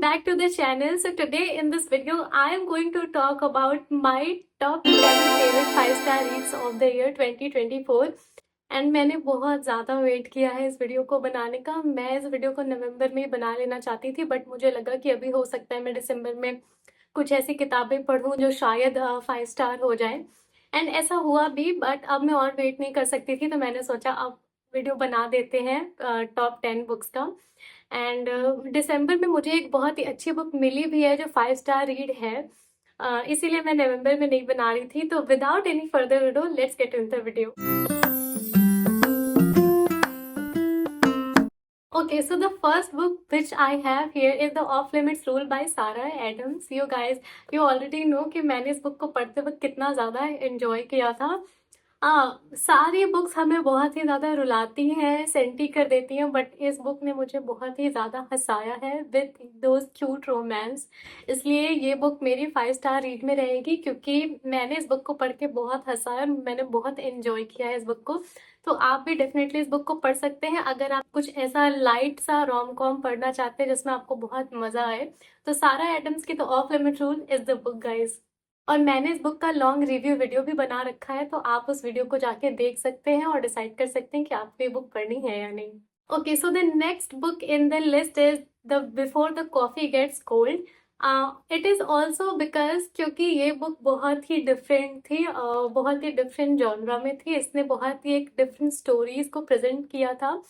back to the channel. So today in this video I am going to talk about my top 10 favorite 5-star reads of the year 2024 and मैंने बहुत ज़्यादा wait किया है इस video को बनाने का। मैं इस वीडियो को नवंबर में ही बना लेना चाहती थी, बट मुझे लगा कि अभी हो सकता है मैं दिसंबर में कुछ ऐसी किताबें पढूं जो शायद 5 स्टार हो जाए। एंड ऐसा हुआ भी, बट अब मैं और वेट नहीं कर सकती थी, तो मैंने सोचा अब वीडियो बना देते हैं टॉप 10 बुक्स का। एंड दिसंबर में मुझे एक बहुत ही अच्छी बुक मिली भी है जो 5 स्टार रीड है। इसीलिए मैं नवंबर में नहीं बना रही थी। तो without any further video, let's get in the video. Okay, so the first book which I have here is The Off Limits Rule by Sarah Adams. You guys, you already know कि मैंने इस book को पढ़ते वक्त कितना ज़्यादा enjoy किया था। सारी बुक्स हमें बहुत ही ज़्यादा रुलाती हैं, सेंटी कर देती हैं, बट इस बुक ने मुझे बहुत ही ज़्यादा हंसाया है विद दोज क्यूट रोमांस। इसलिए ये बुक मेरी 5 स्टार रीड में रहेगी, क्योंकि मैंने इस बुक को पढ़ के बहुत हंसा है और मैंने बहुत एंजॉय किया है इस बुक को। तो आप भी डेफिनेटली इस बुक को पढ़ सकते हैं अगर आप कुछ ऐसा लाइट सा रोम कॉम पढ़ना चाहते हैं जिसमें आपको बहुत मज़ा आए। तो सारा एडम्स की the of limit rule is the book guys. और मैंने इस बुक का लॉन्ग रिव्यू वीडियो भी बना रखा है, तो आप उस वीडियो को जाके देख सकते हैं और डिसाइड कर सकते हैं कि आपको ये बुक पढ़नी है या नहीं। Okay, so the next book in the list is the before the coffee gets cold. It is also because क्योंकि ये बुक बहुत ही डिफरेंट थी, बहुत ही डिफरेंट जॉनरा में थी। इसने बहुत ही एक डिफरेंट स्टोरीज को प्रेजेंट किया था।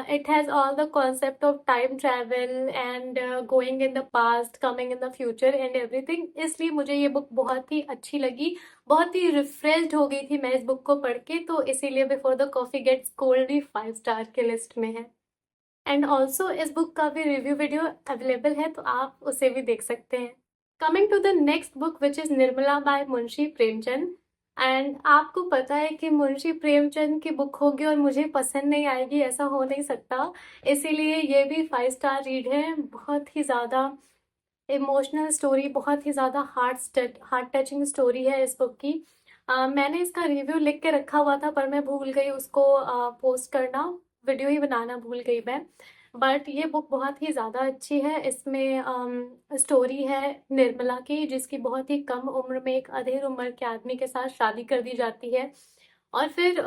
It has all the concept of time travel and going in the past, coming in the future and everything। इसलिए मुझे ये बुक बहुत ही अच्छी लगी, बहुत ही रिफ्रेश्ड हो गई थी मैं इस बुक को पढ़ के। तो इसीलिए before the coffee gets cold भी 5 स्टार के लिस्ट में है। एंड ऑल्सो इस बुक का भी रिव्यू वीडियो अवेलेबल है, तो आप उसे भी देख सकते हैं। Coming to the next book which is Nirmala by Munshi Premchand. And आपको पता है कि मुंशी प्रेमचंद की बुक होगी और मुझे पसंद नहीं आएगी, ऐसा हो नहीं सकता। इसीलिए ये भी 5 स्टार रीड है। बहुत ही ज़्यादा इमोशनल स्टोरी, बहुत ही ज़्यादा हार्ट टचिंग स्टोरी है इस बुक की। मैंने इसका रिव्यू लिख के रखा हुआ था, पर मैं भूल गई उसको पोस्ट करना, वीडियो ही बनाना भूल गई मैं। बट ये बुक बहुत ही ज़्यादा अच्छी है। इसमें स्टोरी है निर्मला की, जिसकी बहुत ही कम उम्र में एक अधेड़ उम्र के आदमी के साथ शादी कर दी जाती है। और फिर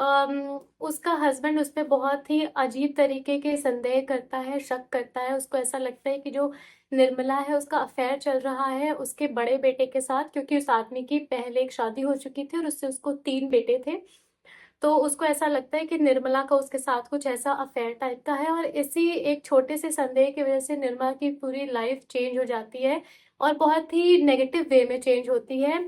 उसका हस्बैंड उस पर बहुत ही अजीब तरीके के संदेह करता है, शक करता है। उसको ऐसा लगता है कि जो निर्मला है उसका अफेयर चल रहा है उसके बड़े बेटे के साथ, क्योंकि उस आदमी की पहले एक शादी हो चुकी थी और उससे उसको 3 बेटे थे। तो उसको ऐसा लगता है कि निर्मला का उसके साथ कुछ ऐसा अफेयर टाइप का है, और इसी एक छोटे से संदेह की वजह से निर्मला की पूरी लाइफ चेंज हो जाती है और बहुत ही नेगेटिव वे में चेंज होती है।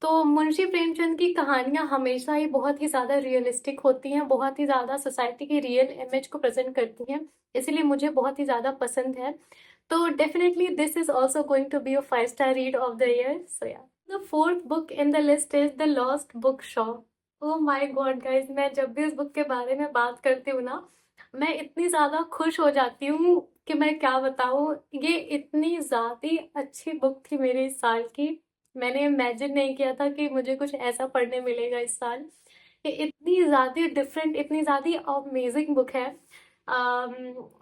तो मुंशी प्रेमचंद की कहानियां हमेशा ही बहुत ही ज़्यादा रियलिस्टिक होती हैं, बहुत ही ज़्यादा सोसाइटी की रियल इमेज को प्रेजेंट करती हैं, इसीलिए मुझे बहुत ही ज़्यादा पसंद है। तो definitely this is also going to be a 5 star read of the year. So yeah, the fourth book in the list is the lost book shop. Oh my god guys, मैं जब भी इस बुक के बारे में बात करती हूँ ना, मैं इतनी ज़्यादा खुश हो जाती हूँ कि मैं क्या बताऊँ। ये इतनी ज़्यादा अच्छी बुक थी मेरे इस साल की। मैंने इमेजिन नहीं किया था कि मुझे कुछ ऐसा पढ़ने मिलेगा इस साल। ये इतनी ज़्यादा डिफरेंट, इतनी ज़्यादा अमेजिंग बुक है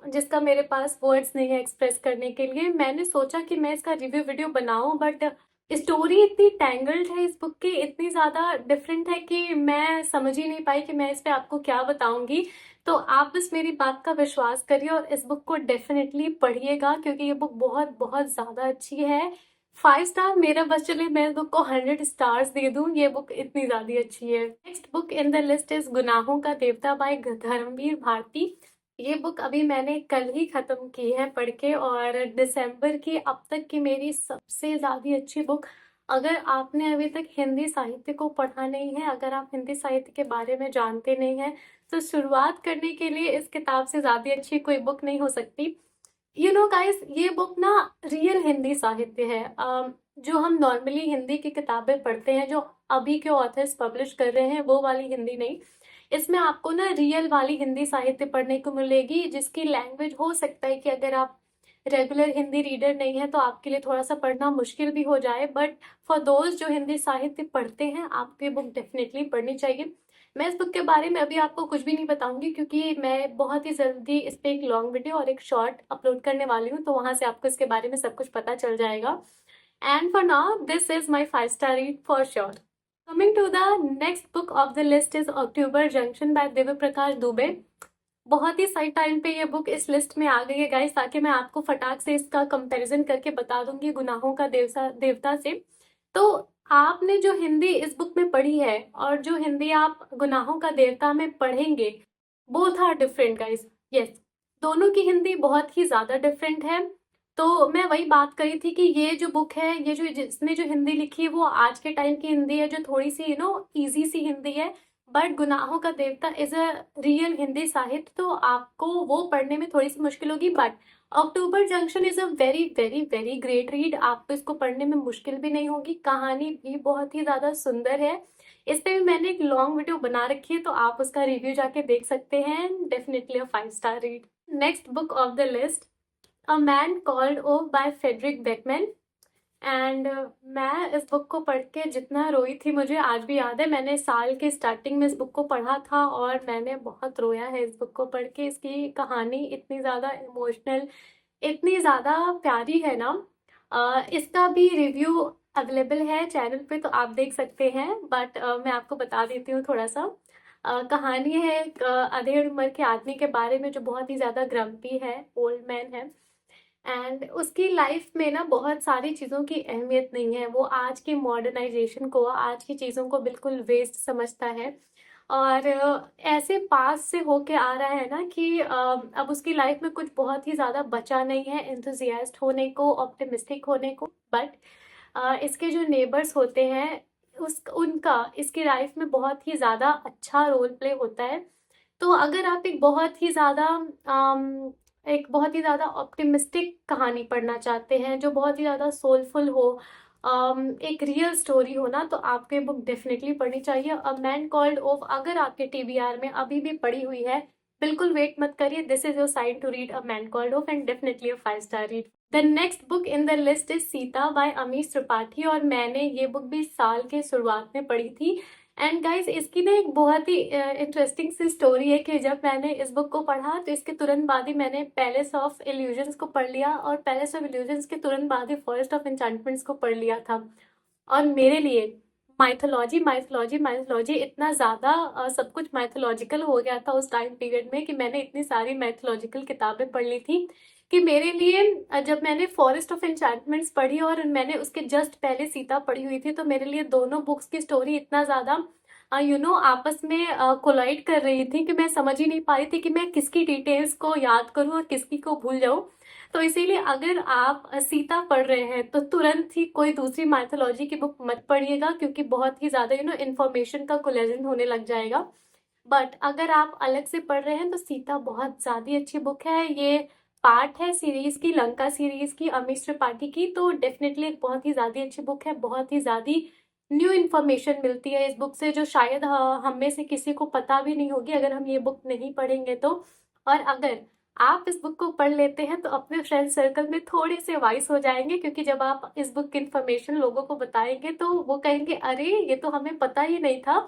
जिसका मेरे पास वर्ड्स नहीं है एक्सप्रेस करने के लिए। मैंने सोचा कि मैं इसका रिव्यू वीडियो बनाऊं, बट स्टोरी इतनी टैंगल्ड है इस बुक की, इतनी ज़्यादा डिफरेंट है कि मैं समझ ही नहीं पाई कि मैं इस पे आपको क्या बताऊंगी। तो आप बस मेरी बात का विश्वास करिए और इस बुक को डेफिनेटली पढ़िएगा, क्योंकि ये बुक बहुत बहुत ज़्यादा अच्छी है। 5 स्टार मेरा बस चले मैं इस बुक को 100 स्टार्स दे दूं, ये बुक इतनी ज़्यादा अच्छी है। Next book in the list is गुनाहों का देवता बाय धर्मवीर भारती। ये बुक अभी मैंने कल ही ख़त्म की है पढ़ के, और दिसंबर की अब तक की मेरी सबसे ज़्यादा अच्छी बुक। अगर आपने अभी तक हिंदी साहित्य को पढ़ा नहीं है, अगर आप हिंदी साहित्य के बारे में जानते नहीं हैं, तो शुरुआत करने के लिए इस किताब से ज़्यादा अच्छी कोई बुक नहीं हो सकती। यू नो गाइस, ये बुक ना रियल हिंदी साहित्य है। जो हम नॉर्मली हिंदी की किताबें पढ़ते हैं, जो अभी के ऑथर्स पब्लिश कर रहे हैं, वो वाली हिंदी नहीं। इसमें आपको ना रियल वाली हिंदी साहित्य पढ़ने को मिलेगी, जिसकी लैंग्वेज हो सकता है कि अगर आप रेगुलर हिंदी रीडर नहीं है तो आपके लिए थोड़ा सा पढ़ना मुश्किल भी हो जाए, बट फॉर दोज जो हिंदी साहित्य पढ़ते हैं आपको ये बुक डेफिनेटली पढ़नी चाहिए। मैं इस बुक के बारे में अभी आपको कुछ भी नहीं बताऊंगी, क्योंकि मैं बहुत ही जल्दी इस पे एक लॉन्ग वीडियो और एक शॉर्ट अपलोड करने वाली हूँ, तो वहां से आपको इसके बारे में सब कुछ पता चल जाएगा। And for now this is my 5 star read for sure. Coming to the next book of the list is October junction by Divya Prakash Dubey. बहुत ही सही टाइम पे ये बुक इस लिस्ट में आ गई है गाइस, ताकि मैं आपको फटाक से इसका कंपैरिजन करके बता दूंगी गुनाहों का देवता से। तो आपने जो हिंदी इस बुक में पढ़ी है और जो हिंदी आप गुनाहों का देवता में पढ़ेंगे, both are different guys. Yes, दोनों की हिंदी बहुत ही ज्यादा डिफरेंट है। तो मैं वही बात करी थी कि ये जो बुक है, ये जो जिसने जो हिंदी लिखी है, वो आज के टाइम की हिंदी है जो थोड़ी सी इजी सी हिंदी है। बट गुनाहों का देवता इज अ रियल हिंदी साहित्य, तो आपको वो पढ़ने में थोड़ी सी मुश्किल होगी। But October junction is a very very very great read, आपको इसको पढ़ने में मुश्किल भी नहीं होगी, कहानी भी बहुत ही ज्यादा सुंदर है। इस पे भी मैंने एक लॉन्ग वीडियो बना रखी है, तो आप उसका रिव्यू जाके देख सकते हैं। Definitely a 5 star read. Next book of the list, a man called Ove by Fredrik Backman. And मैं इस बुक को पढ़ के जितना रोई थी, मुझे आज भी याद है। मैंने साल के स्टार्टिंग में इस बुक को पढ़ा था और मैंने बहुत रोया है इस बुक को पढ़ के। इसकी कहानी इतनी ज़्यादा इमोशनल, इतनी ज़्यादा प्यारी है ना। इसका भी रिव्यू अवेलेबल है चैनल पे, तो आप देख सकते हैं। बट मैं आपको बता देती हूँ थोड़ा सा। कहानी है एक अधेड़ उम्र के आदमी के बारे में, जो बहुत ही ज़्यादा ग्रम्पी है, ओल्ड मैन है। एंड उसकी लाइफ में ना बहुत सारी चीज़ों की अहमियत नहीं है। वो आज की मॉडर्नाइजेशन को, आज की चीज़ों को बिल्कुल वेस्ट समझता है। और ऐसे पास से होके आ रहा है ना कि अब उसकी लाइफ में कुछ बहुत ही ज़्यादा बचा नहीं है एंथुजियास्ट होने को, ऑप्टिमिस्टिक होने को। बट इसके जो नेबर्स होते हैं, उस उनका इसकी लाइफ में बहुत ही ज़्यादा अच्छा रोल प्ले होता है। तो अगर आप एक बहुत ही ज़्यादा ऑप्टिमिस्टिक कहानी पढ़ना चाहते हैं, जो बहुत ही ज़्यादा सोलफुल हो, एक रियल स्टोरी हो ना, तो आपको ये बुक डेफिनेटली पढ़नी चाहिए। अ मैन कॉल्ड ऑफ अगर आपके टीबीआर में अभी भी पड़ी हुई है, बिल्कुल वेट मत करिए। This is your sign to read a man called Ove, and definitely a 5 star read. The next book in the list is Sita by Amish Tripathi, और मैंने ये बुक भी साल के शुरुआत में पढ़ी थी। एंड गाइज, इसकी ना एक बहुत ही इंटरेस्टिंग सी स्टोरी है कि जब मैंने इस बुक को पढ़ा, तो इसके तुरंत बाद ही मैंने पैलेस ऑफ इल्यूजन्स को पढ़ लिया, और पैलेस ऑफ इल्यूजन्स के तुरंत बाद ही फॉरेस्ट ऑफ एन्चेंटमेंट्स को पढ़ लिया था। और मेरे लिए माइथोलॉजी माइथोलॉजी माइथोलॉजी इतना ज़्यादा सब कुछ माइथोलॉजिकल हो गया था उस टाइम पीरियड में, कि मैंने इतनी सारी माइथोलॉजिकल किताबें पढ़ ली थी कि मेरे लिए जब मैंने फॉरेस्ट ऑफ एन्चेंटमेंट्स पढ़ी और मैंने उसके जस्ट पहले सीता पढ़ी हुई थी, तो मेरे लिए दोनों बुक्स की स्टोरी इतना ज़्यादा आपस में कोलाइड कर रही थी कि मैं समझ ही नहीं पा रही थी कि मैं किसकी डिटेल्स को याद करूं और किसकी को भूल जाऊं। तो इसीलिए अगर आप सीता पढ़ रहे हैं, तो तुरंत ही कोई दूसरी माइथोलॉजी की बुक मत पढ़िएगा, क्योंकि बहुत ही ज़्यादा इन्फॉर्मेशन का कोलेजन होने लग जाएगा। बट अगर आप अलग से पढ़ रहे हैं, तो सीता बहुत ज़्यादा अच्छी बुक है। ये पार्ट है सीरीज की, लंका सीरीज की, अमीश त्रिपाठी की। तो डेफिनेटली एक बहुत ही ज़्यादा अच्छी बुक है। बहुत ही ज़्यादा न्यू इन्फॉर्मेशन मिलती है इस बुक से, जो शायद हम में से किसी को पता भी नहीं होगी अगर हम ये बुक नहीं पढ़ेंगे तो। और अगर आप इस बुक को पढ़ लेते हैं, तो अपने फ्रेंड सर्कल में थोड़े से वाइस हो जाएंगे, क्योंकि जब आप इस बुक की इन्फॉर्मेशन लोगों को बताएंगे, तो वो कहेंगे अरे ये तो हमें पता ही नहीं था।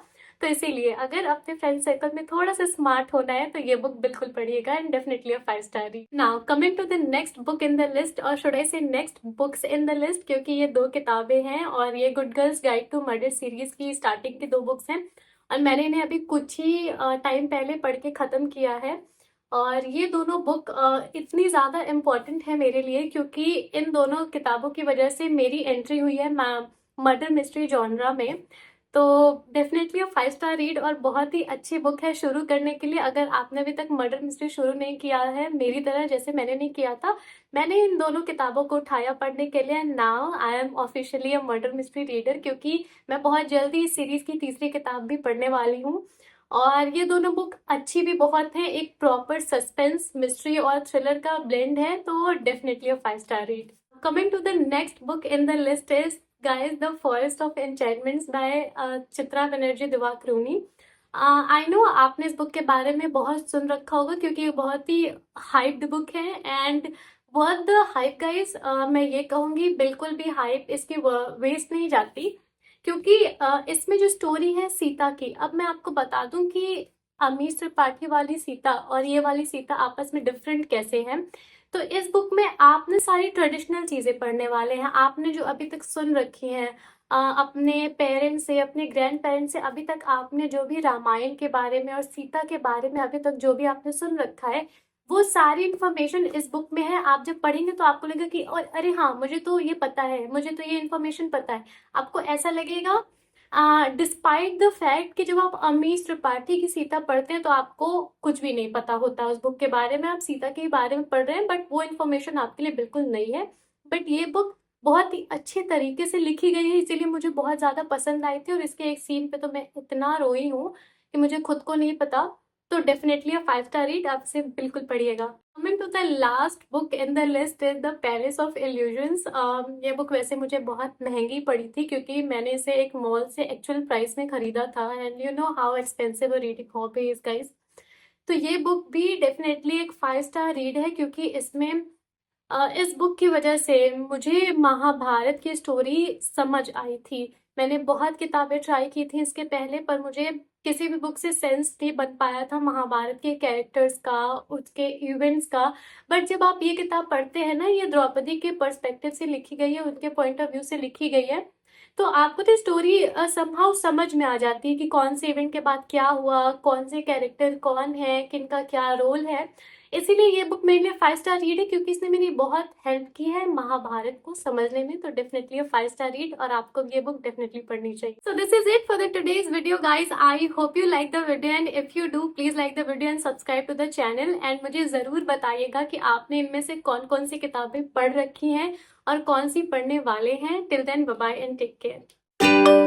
तो इसीलिए अगर अपने फ्रेंड सर्कल में थोड़ा सा स्मार्ट होना है, तो ये बुक बिल्कुल पढ़िएगा, and definitely a 5 star read. Now coming to the next book in the list, और should I say next books in the list, क्योंकि ये दो किताबें हैं, और ये good girls guide to murder series की स्टार्टिंग की दो बुक्स हैं, और मैंने इन्हें अभी कुछ ही टाइम पहले पढ़ के ख़त्म किया है। और ये दोनों बुक इतनी ज़्यादा इम्पोर्टेंट है मेरे लिए, क्योंकि इन दोनों किताबों की वजह से मेरी एंट्री हुई है मर्डर मिस्ट्री जॉनरा में। तो डेफिनेटली 5 स्टार रीड, और बहुत ही अच्छी बुक है शुरू करने के लिए। अगर आपने अभी तक मर्डर मिस्ट्री शुरू नहीं किया है मेरी तरह, जैसे मैंने नहीं किया था, मैंने इन दोनों किताबों को उठाया पढ़ने के लिए। Now I am officially a murder mystery reader, क्योंकि मैं बहुत जल्दी इस सीरीज की तीसरी किताब भी पढ़ने वाली हूँ। और ये दोनों बुक अच्छी भी बहुत हैं, एक प्रॉपर सस्पेंस, मिस्ट्री और थ्रिलर का ब्लेंड है, तो definitely a 5 star read. Coming to the next book in the list is guys the forest of enchantments by Chitra Banerjee Divakaruni. I know आपने इस बुक के बारे में बहुत सुन रखा होगा, क्योंकि ये बहुत ही हाइप्ड बुक है। And worth the hype guys, मैं ये कहूँगी बिल्कुल भी हाइप इसकी वेस्ट नहीं जाती। क्योंकि इसमें जो स्टोरी है सीता की, अब मैं आपको बता दूं कि अमीश त्रिपाठी वाली सीता और ये वाली सीता आपस में डिफरेंट कैसे हैं। तो इस बुक में आपने सारी ट्रेडिशनल चीजें पढ़ने वाले हैं, आपने जो अभी तक सुन रखी हैं अपने पेरेंट्स से, अपने ग्रैंड पेरेंट्स से, अभी तक आपने जो भी रामायण के बारे में और सीता के बारे में अभी तक जो भी आपने सुन रखा है, वो सारी इन्फॉर्मेशन इस बुक में है। आप जब पढ़ेंगे तो आपको लगेगा कि और अरे हाँ, मुझे तो ये पता है, मुझे तो ये इन्फॉर्मेशन पता है। आपको ऐसा लगेगा डिस्पाइट द फैक्ट कि जब आप अमीश त्रिपाठी की सीता पढ़ते हैं तो आपको कुछ भी नहीं पता होता उस बुक के बारे में, आप सीता के बारे में पढ़ रहे हैं, बट वो इन्फॉर्मेशन आपके लिए बिल्कुल नहीं है। बट ये बुक बहुत ही अच्छे तरीके से लिखी गई है, इसीलिए मुझे बहुत ज्यादा पसंद आई थी। और इसके एक सीन पे तो मैं इतना रोई हूँ कि मुझे खुद को नहीं पता। तो डेफिनेटली अ 5 स्टार रीड, आप इसे बिल्कुल पढ़िएगा। Coming to the last book in the list is the palace of illusions. ये बुक वैसे मुझे बहुत महंगी पड़ी थी क्योंकि मैंने इसे एक मॉल से एक्चुअल प्राइस में खरीदा था, and you know how expensive a reading hobby is guys. तो ये बुक भी डेफिनेटली एक 5 स्टार रीड है क्योंकि इसमें इस बुक की वजह से मुझे महाभारत की स्टोरी समझ आई थी। मैंने बहुत किताबें ट्राई की थी इसके पहले, पर मुझे किसी भी बुक से सेंस नहीं बन पाया था महाभारत के कैरेक्टर्स का, उसके इवेंट्स का। बट जब आप ये किताब पढ़ते हैं ना, ये द्रौपदी के पर्सपेक्टिव से लिखी गई है, उनके पॉइंट ऑफ व्यू से लिखी गई है, तो आपको तो स्टोरी समहाउ समझ में आ जाती है कि कौन से इवेंट के बाद क्या हुआ, कौन से कैरेक्टर कौन है, किनका क्या रोल है। इसीलिए ये बुक मेरे लिए 5 स्टार रीड है क्योंकि इसने मेरी बहुत हेल्प की है महाभारत को समझने में। तो डेफिनेटली 5 स्टार रीड, और आपको ये बुक डेफिनेटली पढ़नी चाहिए। So this is it for the today's video guys. I hope you like the video, and if you do please like the video and subscribe to the channel. And मुझे जरूर बताइएगा कि आपने इनमें से कौन कौन सी किताबें पढ़ रखी हैं और कौन सी पढ़ने वाले हैं। Till then bye bye and take care.